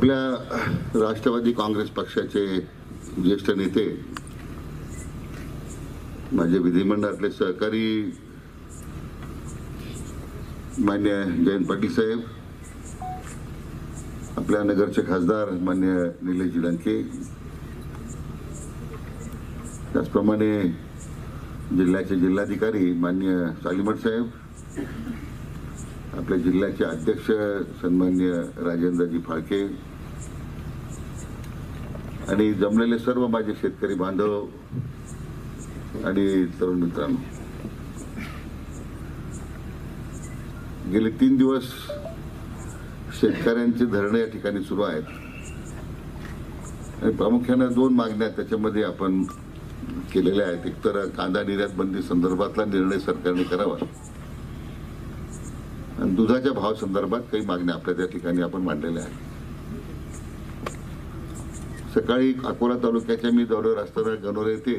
आपल्या राष्ट्रवादी काँग्रेस पक्षाचे ज्येष्ठ नेते, माझे विधिमंडळातले सहकारी मान्य जयंत पाटील साहेब, आपल्या नगरचे खासदार मान्य निलेश लंके, त्याचप्रमाणे जिल्ह्याचे जिल्हाधिकारी मान्य सालीमठ साहेब, आपल्या जिल्ह्याचे अध्यक्ष सन्मान्य राजेंद्रजी फाळके आणि जमलेले सर्व माझे शेतकरी बांधव आणि तरुण मित्रांनो, गेले 3 दिवस शेतकऱ्यांचे धरणे या ठिकाणी सुरू आहेत आणि प्रामुख्याने 2 मागण्या त्याच्यामध्ये आपण केलेल्या आहेत. एक तर कांदा निर्यात बंदी संदर्भातला निर्णय सरकारने करावा आणि दुधाच्या भाव संदर्भात काही मागण्या आपल्या त्या ठिकाणी आपण मांडलेल्या आहेत. सकाळी अकोला तालुक्याच्या मी दौऱ्यावर असताना गणोरे येथे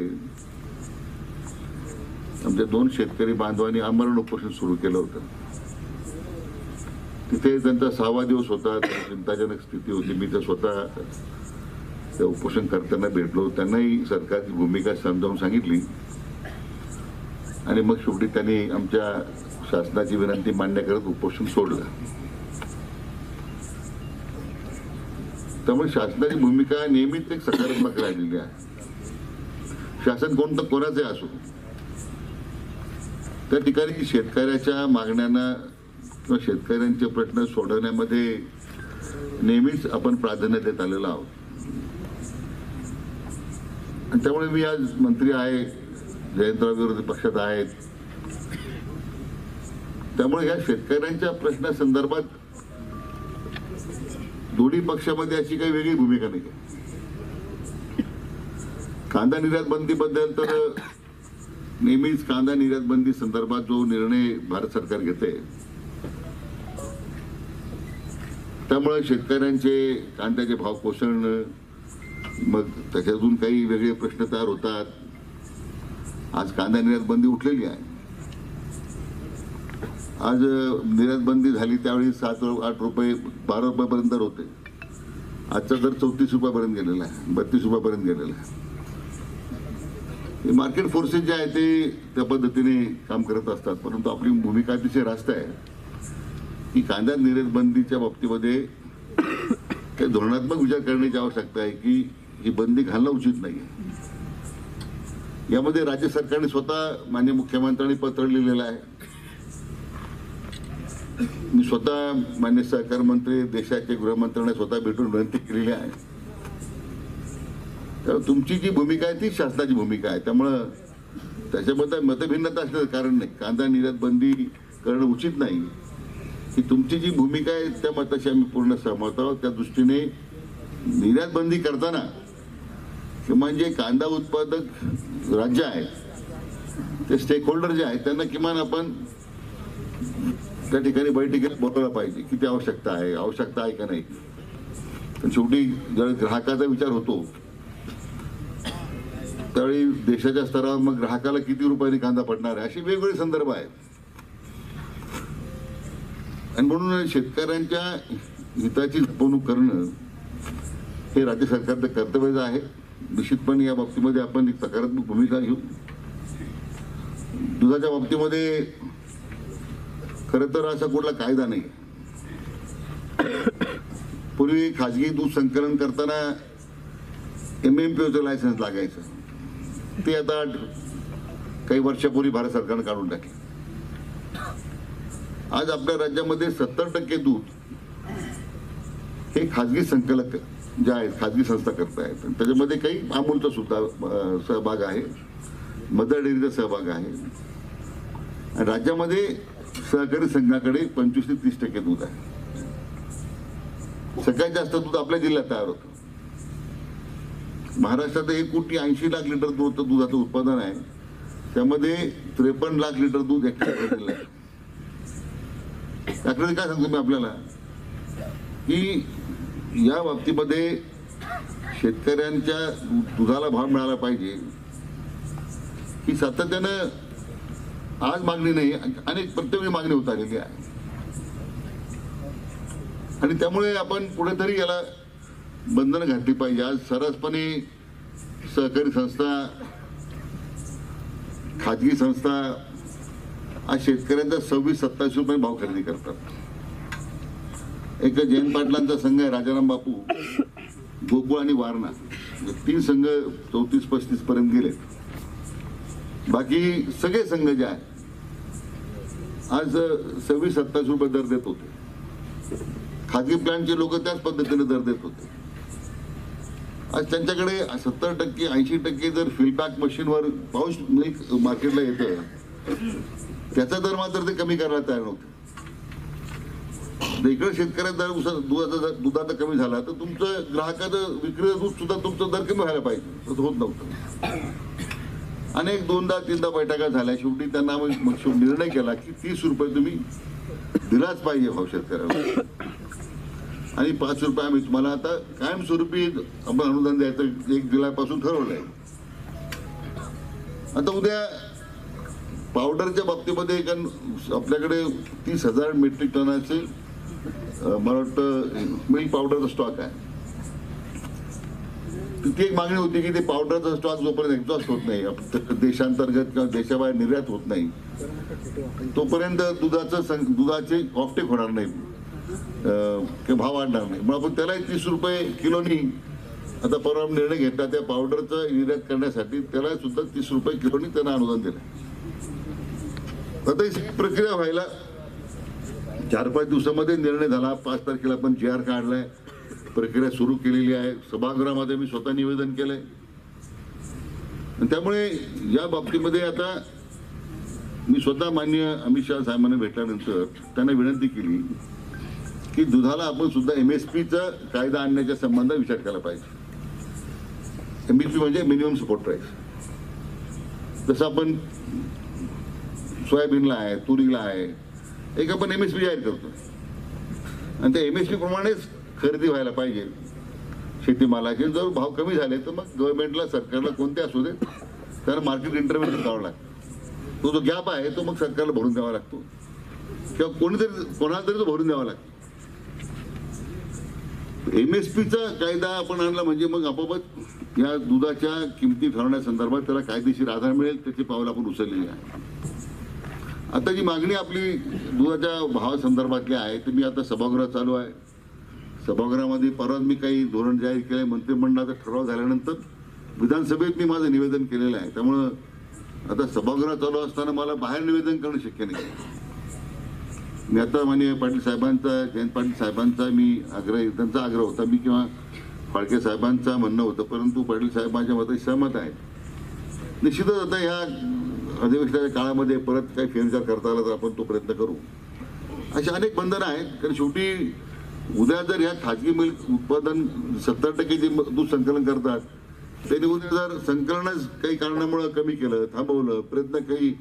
आमच्या 2 शेतकरी बांधवांनी आमरण उपोषण सुरू केलं होतं. तिथे त्यांचा 6वा दिवस होता. चिंताजनक स्थिती होती. मी तर स्वतः त्या उपोषण करताना भेटलो. त्यांनाही सरकारची भूमिका समजावून सांगितली आणि मग शेवटी त्यांनी आमच्या शासनाची विनंती मान्य करत उपोषण सोडलं. त्यामुळे शासनाची भूमिका नेहमीच एक सकारात्मक राहिलेली आहे. शासन कोणाचे असो, त्या ठिकाणी शेतकऱ्याच्या मागण्यांना किंवा शेतकऱ्यांचे प्रश्न सोडवण्यामध्ये नेहमीच आपण प्राधान्य देत आलेलो आहोत. आणि त्यामुळे मी आज मंत्री आहे, जयंतराव विरोधी पक्षात आहेत, त्यामुळे या शेतकऱ्यांच्या प्रश्नासंदर्भात दोन्ही पक्षामध्ये अशी काही वेगळी भूमिका नाही. कांदा निर्यात बंदीबद्दल तर नेहमीच कांदा निर्यात बंदी संदर्भात जो निर्णय भारत सरकार घेते त्यामुळे शेतकऱ्यांचे कांद्याचे भाव कोसळणं, मग त्याच्यातून काही वेगळे प्रश्न तयार होतात. आज कांदा निर्यात बंदी उठलेली आहे. आज निर्यात बंदी झाली त्यावेळी 7-8 रुपये 12 रुपयापर्यंत होते. आजचा दर 34 रुपयापर्यंत गेलेला आहे, 32 रुपयापर्यंत गेलेला आहे. मार्केट फोर्सेस जे आहे ते त्या पद्धतीने काम करत असतात. परंतु आपली भूमिका अतिशय रास्त आहे की कांदा निर्यात बंदीच्या बाबतीमध्ये काही धोरणात्मक विचार करण्याची आवश्यकता आहे की ही बंदी घालणं उचित नाही. यामध्ये राज्य सरकारने स्वतः माननीय मुख्यमंत्र्यांनी पत्र लिहिलेलं आहे. मी स्वतः मान्य सहकार मंत्री, देशाचे गृहमंत्र्यांना स्वतः भेटून विनंती केलेली आहे. तर तुमची जी भूमिका आहे ती शासनाची भूमिका आहे. त्यामुळं त्याच्याबद्दल मतभिन्नता असण्याचं कारण नाही. कांदा निर्यात बंदी करणं उचित नाही ही तुमची जी भूमिका आहे त्या मताशी आम्ही पूर्ण सहमत आहोत. त्या दृष्टीने निर्यात बंदी करताना किमान जे कांदा उत्पादक राज्य आहेत ते स्टेक होल्डर जे आहेत त्यांना किमान आपण त्या ठिकाणी बैठकीला बोलायला पाहिजे. किती आवश्यकता आहे का नाही. पण शेवटी ज्यावेळी ग्राहकाचा विचार होतो त्यावेळी देशाच्या स्तरावर मग ग्राहकाला किती रुपयांनी कांदा पडणार आहे असे वेगवेगळे संदर्भ आहेत. आणि म्हणून शेतकऱ्यांच्या हिताची जपवणूक करणं हे राज्य सरकारचं कर्तव्यच आहे. निश्चितपणे या बाबतीमध्ये आपण एक सकारात्मक भूमिका घेऊ. दुधाच्या बाबतीमध्ये खरं तर असा कुठला कायदा नाही. पूर्वी खाजगी दूध संकलन करताना MMPOचं लायसन्स लागायचं. ते आता काही वर्षापूर्वी भारत सरकारने काढून टाकले. आज आपल्या राज्यामध्ये 70% दूध हे खाजगी संकलक जे आहेत, खाजगी संस्था करत आहेत. त्याच्यामध्ये काही अमूलचा सुद्धा सहभाग आहे, मदर डेअरीचा सहभाग आहे. आणि राज्यामध्ये सहकारी संघाकडे 25 ते 30% दूध आहे. सगळ्यात जास्त दूध आपल्या जिल्ह्यात तयार होतं. महाराष्ट्रात 1,80,00,000 लिटर दुधाचं उत्पादन आहे. त्यामध्ये 53 लाख लिटर दूध जिल्ह्यात आहे. त्याकडे काय सांगतो मी आपल्याला की या बाबतीमध्ये शेतकऱ्यांच्या दुधाला भाव मिळाला पाहिजे ही सातत्यानं आज मागणी नाही, अनेक प्रत्येक मागणी होत आलेली आहे. आणि त्यामुळे आपण कुठेतरी याला बंधनं घातली पाहिजे. आज सर्रासपणे सहकारी संस्था, खाजगी संस्था आज शेतकऱ्यांचा 26-27 रुपये भाव खरेदी करतात. एक जयंत पाटलांचा संघ आहे, राजाराम बापू, गोकुळ आणि वारणा, 3 संघ 34-35 पर्यंत गेले. बाकी सगळे संघ जे आहे आज 26-27 रुपये दर देत होते. खाजगी प्लॅनचे लोक त्याच पद्धतीने दर देत होते. आज त्यांच्याकडे 70% 80% जर फीडबॅक मशीनवर पाऊस मिल्क मार्केटला येतं, त्याचा दर मात्र ते कमी करायला तयार नव्हते. इकडे शेतकऱ्याचा दर दुधाचा कमी झाला तर तुमचं ग्राहकाचं विक्रीचं दूध सुद्धा तुमचा दर कमी व्हायला पाहिजे, तसं होत नव्हतं. अनेक 2दा-3दा बैठका झाल्या. शेवटी त्यांना मग निर्णय केला की 30 रुपये तुम्ही दिलाच पाहिजे भाव शेतकऱ्याला, आणि 5 रुपये आम्ही तुम्हाला आता कायमस्वरूपी आपण अनुदान द्यायचं 1 जुलैपासून ठरवलंय. आता उद्या पावडरच्या बाबतीमध्ये आपल्याकडे 30,000 मेट्रिक टनाचे मला वाटतं मिल्क पावडरचा स्टॉक आहे. ती एक मागणी होती की ते पावडरचा स्टॉक जोपर्यंत एक्झॉस्ट होत नाही, देशांतर्गत किंवा देशाबाहेर निर्यात होत नाही, तोपर्यंत दुधाचे ऑफटेक होणार नाही किंवा भाव वाढणार नाही. मग आपण त्यालाही 30 रुपये किलोनी आता परवा निर्णय घेतला. त्या पावडरचं निर्यात करण्यासाठी त्याला सुद्धा 30 रुपये किलोनी त्यांना अनुदान दिलं. आता ही प्रक्रिया व्हायला 4-5 दिवसामध्ये निर्णय झाला. 5 तारखेला आपण GR काढलाय, प्रक्रिया सुरू केलेली आहे. सभागृहामध्ये मी स्वतः निवेदन केलंय. त्यामुळे या बाबतीमध्ये आता मी स्वतः माननीय अमित शहा साहेबांना भेटल्यानंतर त्यांना विनंती केली की दुधाला आपण सुद्धा MSPचा कायदा आणण्याच्या संबंधात विचार केला पाहिजे. MSP म्हणजे मिनिमम सपोर्ट प्राइस. जसं आपण सोयाबीनला आहे, तुरीला आहे, एक आपण MSP जाहीर करतो आणि त्या MSP प्रमाणेच खरेदी व्हायला पाहिजे शेतीमालाचे. जर भाव कमी झाले तर मग गव्हर्नमेंटला, सरकारला कोणते असू दे त्याला मार्केट इंटरव्हेन्शन करावं लागतं. तो जो गॅप आहे तो मग सरकारला भरून द्यावा लागतो किंवा कोणाला तरी तो भरून द्यावा लागतो. MSPचा कायदा आपण आणला म्हणजे मग आपोआपच या दुधाच्या किमती ठरवण्यासंदर्भात त्याला कायदेशीर आधार मिळेल, त्याची पावलं आपण उचललेली आहे. आता जी मागणी आपली दुधाच्या भावासंदर्भातली आहे तर मी आता सभागृह चालू आहे. सभागृहामध्ये परवा मी काही धोरण जाहीर केलंय. मंत्रिमंडळाचा ठराव झाल्यानंतर विधानसभेत मी माझं निवेदन केलेलं आहे. त्यामुळं आता सभागृह चालू असताना मला बाहेर निवेदन करणं शक्य नाही. मी आता माननीय पाटील साहेबांचा, जयंत पाटील साहेबांचा मी त्यांचा आग्रह होता, मी किंवा फाळके साहेबांचा म्हणणं होतं, परंतु पाटील साहेब माझ्या मते सहमत आहेत. निश्चितच आता ह्या अधिवेशनाच्या काळामध्ये परत काही फेरविचार करता आला तर आपण तो प्रयत्न करू. अशी अनेक बंधनं आहेत. कारण शेवटी उद्या जर ह्या खाजगी मिल्क उत्पादन 70% जे दूध संकलन करतात त्यांनी उद्या जर संकलनच काही कारणामुळे कमी केलं, थांबवलं, प्रयत्न काही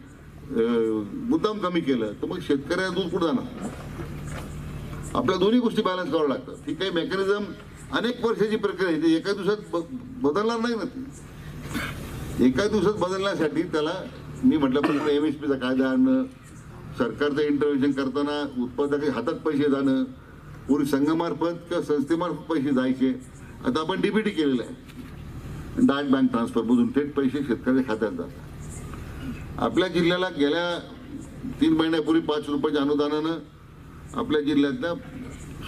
मुद्दाम कमी केलं तर मग शेतकऱ्याला दूध कुठं जाणार? आपल्या दोन्ही गोष्टी बॅलन्स करावं लागतात. ही काही मेकॅनिझम अनेक वर्षाची प्रक्रिया आहे, ती एका दिवसात बदलणार नाही ना. ती एका दिवसात बदलण्यासाठी त्याला मी म्हटल्याप्रमाणे MSPचा कायदा आणणं, सरकारचं इंटरव्हेन्शन करताना उत्पादकाच्या हातात पैसे जाणं, पूर्वी संघामार्फत किंवा संस्थेमार्फत पैसे जायचे, आता आपण DBT केलेलं आहे. डायरेक्ट बँक ट्रान्सफरमधून थेट पैसे शेतकऱ्याच्या खात्यात जातात. आपल्या जिल्ह्याला गेल्या 3 महिन्यापूर्वी 5 रुपयाच्या अनुदानानं आपल्या जिल्ह्यातल्या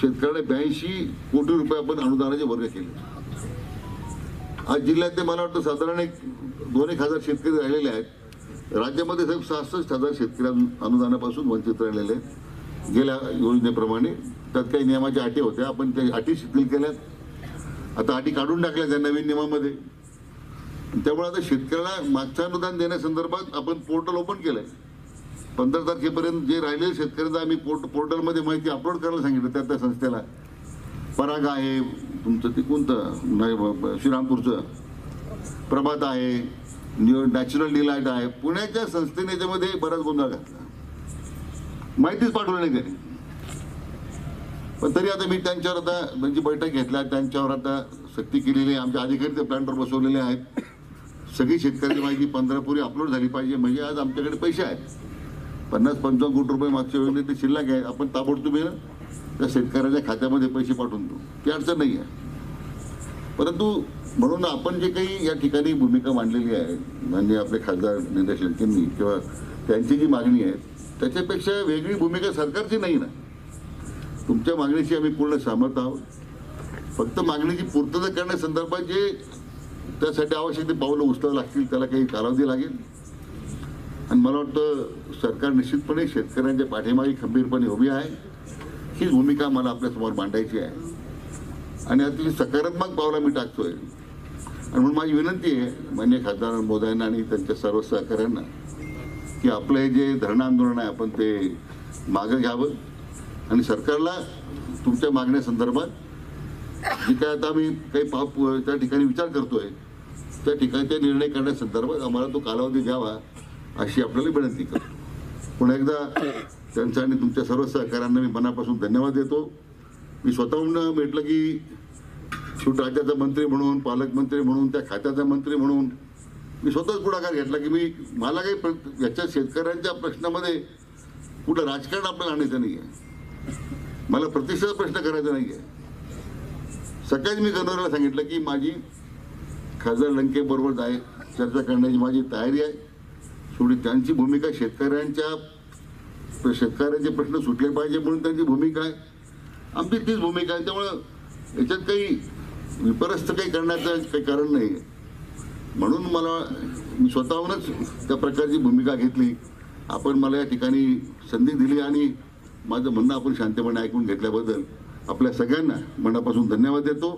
शेतकऱ्याला 82 कोटी रुपये आपण अनुदानाचे वर्ग केले. आज जिल्ह्यातले मला वाटतं साधारण 2-1 हजार शेतकरी राहिलेले आहेत. राज्यामध्ये साहेब 66,000 शेतकरी अनुदानापासून वंचित राहिलेले आहेत. गेल्या योजनेप्रमाणे त्यात काही नियमाच्या अटी होत्या, आपण त्या अटी शिथिल केल्यात. आता अटी काढून टाकल्या त्या नवीन नियमामध्ये. त्यामुळे आता शेतकऱ्याला मागचं अनुदान देण्यासंदर्भात आपण पोर्टल ओपन केलंय. 15 तारखेपर्यंत जे राहिलेले शेतकऱ्यांना आम्ही पोर्टलमध्ये माहिती अपलोड करायला सांगितलं. त्या संस्थेला पराग आहे, तुमचं ते कोणतं श्रीरामपूरचं प्रभात आहे, नॅचरल डिलाइट आहे, पुण्याच्या संस्थेने याच्यामध्ये बराच गोंधळ घातला. माहितीच पाठवलं नाही त्यांनी. पण तरी आता मी त्यांच्यावर आता म्हणजे बैठक घेतल्या, त्यांच्यावर आता सक्ती केलेली आहे. आमचे अधिकारी ते प्लॅनवर बसवलेले आहेत. सगळी शेतकऱ्याची माहिती 15 पूर्वी अपलोड झाली पाहिजे. म्हणजे आज आमच्याकडे पैसे आहेत 50-55 कोटी रुपये मागच्या वेळेला ते शिल्लक आहे. आपण ताबडतोब त्या शेतकऱ्याच्या खात्यामध्ये पैसे पाठवून देऊ, ती अडचण नाही आहे. परंतु म्हणून आपण जे काही या ठिकाणी भूमिका मांडलेली आहे म्हणजे आपले खासदार निलेश लंकेंनी किंवा त्यांची जी मागणी आहे त्याच्यापेक्षा वेगळी भूमिका सरकारची नाही ना. तुमच्या मागणीशी आम्ही पूर्ण सहमत आहोत. फक्त मागणीची पूर्तता करण्यासंदर्भात जे त्यासाठी आवश्यक ते पावलं उचलावं लागतील त्याला काही कालावधी लागेल. आणि मला वाटतं सरकार निश्चितपणे शेतकऱ्यांच्या पाठीमागे खंबीरपणे उभी आहे. ही भूमिका मला आपल्यासमोर मांडायची आहे आणि अतिशय सकारात्मक पावलं मी टाकतोय. आणि म्हणून माझी विनंती आहे माननीय खासदार महोदयांना आणि त्यांच्या सर्व सहकाऱ्यांना की आपलं हे जे धरणं आंदोलन आहे आपण ते मागं घ्यावं आणि सरकारला तुमच्या मागण्यासंदर्भात जे काय आता आम्ही काही त्या ठिकाणी विचार करतोय त्या ठिकाणचे निर्णय करण्यासंदर्भात आम्हाला तो कालावधी द्यावा अशी आपल्याला विनंती करतो. पुन्हा एकदा त्यांचा आणि तुमच्या सर्व सहकाऱ्यांना मी मनापासून धन्यवाद देतो. मी स्वतःहून म्हटलं की शेवटी राज्याचा मंत्री म्हणून पालकमंत्री म्हणून त्या खात्याचा मंत्री म्हणून मी स्वतःच पुढाकार घेतला की मला काही याच्या शेतकऱ्यांच्या प्रश्नामध्ये कुठं राजकारण आपल्याला आणायचं नाही आहे. मला प्रतिष्ठेचा प्रश्न करायचा नाही आहे. सकाळीच मी गव्हर्नरला सांगितलं की माझी खासदार लंकेबरोबर चर्चा करण्याची माझी तयारी आहे. शेवटी त्यांची भूमिका शेतकऱ्यांचे प्रश्न सुटले पाहिजे म्हणून त्यांची भूमिका आहे. आमची तीच भूमिका आहे. त्यामुळं याच्यात काही विपरस्त काही करण्याचं काही कारण नाही. म्हणून मी स्वतःहूनच त्या प्रकारची भूमिका घेतली. आपण मला या ठिकाणी संधी दिली आणि माझं म्हणणं आपण शांतपणे ऐकून घेतल्याबद्दल आपल्या सगळ्यांना मनापासून धन्यवाद देतो.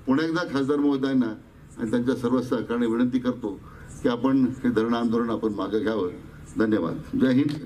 पुन्हा एकदा खासदार महोदयांना आणि त्यांच्या सर्व सहकार्याने विनंती करतो की आपण हे धरणं आंदोलन आपण मागे घ्यावं. धन्यवाद. जय हिंद.